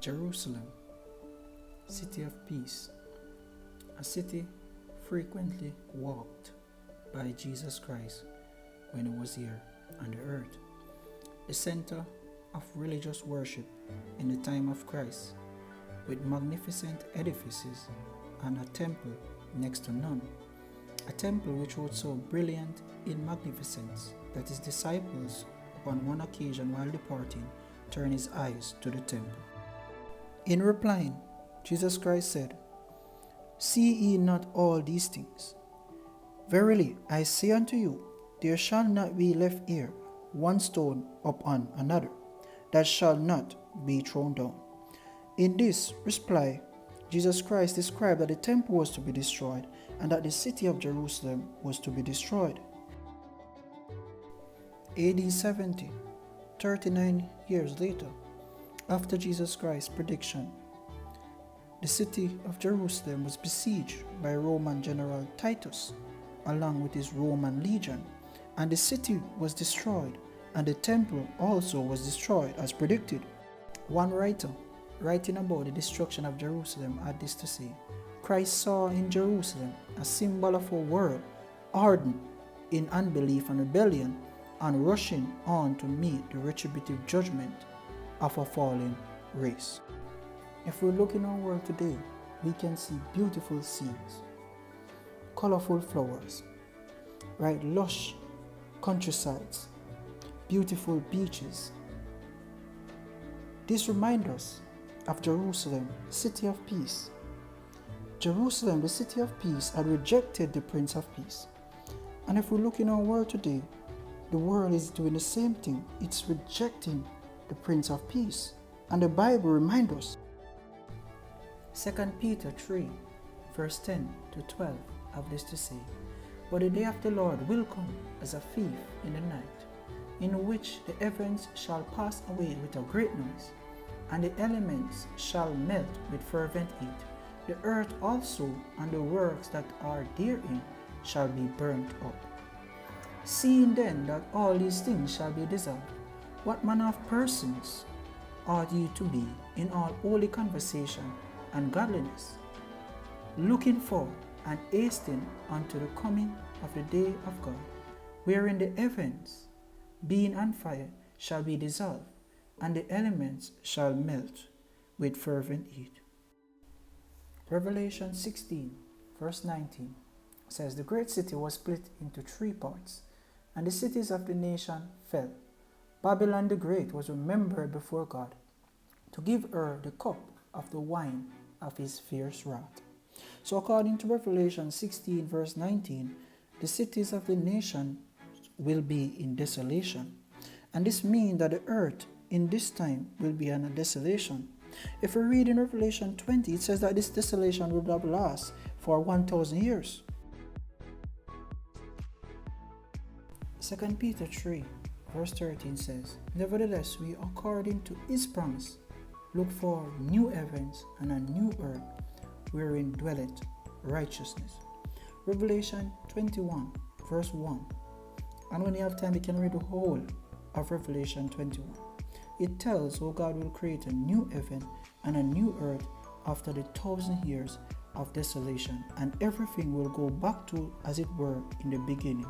Jerusalem, city of peace, a city frequently walked by Jesus Christ when he was here on the earth, the center of religious worship in the time of Christ, with magnificent edifices and a temple next to none, a temple which was so brilliant in magnificence that his disciples, upon one occasion while departing, turned his eyes to the temple. In replying, Jesus Christ said, "See ye not all these things? Verily I say unto you, there shall not be left here one stone upon another, that shall not be thrown down." In this reply, Jesus Christ described that the temple was to be destroyed and that the city of Jerusalem was to be destroyed. AD 70, 39 years later, after Jesus Christ's prediction, the city of Jerusalem was besieged by Roman General Titus, along with his Roman legion, and the city was destroyed, and the temple also was destroyed as predicted. One writer, writing about the destruction of Jerusalem, had this to say: Christ saw in Jerusalem a symbol of a world hardened in unbelief and rebellion, and rushing on to meet the retributive judgment of a fallen race. If we look in our world today, we can see beautiful scenes, colorful flowers, right, lush countrysides, beautiful beaches. This reminds us of Jerusalem, city of peace. Jerusalem, the city of peace, had rejected the Prince of Peace. And if we look in our world today, the world is doing the same thing. It's rejecting the Prince of Peace. And the Bible reminds us. 2 Peter 3, verse 10 to 12 have this to say: "But the day of the Lord will come as a thief in the night, in which the heavens shall pass away with a great noise, and the elements shall melt with fervent heat. The earth also and the works that are therein shall be burnt up. Seeing then that all these things shall be dissolved, what manner of persons ought ye to be in all holy conversation and godliness, looking for and hasting unto the coming of the day of God, wherein the heavens, being on fire, shall be dissolved, and the elements shall melt with fervent heat." Revelation 16, verse 19 says, "The great city was split into 3 parts, and the cities of the nation fell. Babylon the Great was remembered before God, to give her the cup of the wine of his fierce wrath." So according to Revelation 16, verse 19, the cities of the nation will be in desolation. And this means that the earth in this time will be in a desolation. If we read in Revelation 20, it says that this desolation will not last for 1,000 years. 2 Peter 3, verse 13 says, "Nevertheless, we, according to his promise, look for new heavens and a new earth, wherein dwelleth righteousness." Revelation 21, verse 1. And when you have time, you can read the whole of Revelation 21. It tells how God will create a new heaven and a new earth after the 1,000 years of desolation, and everything will go back to as it were in the beginning.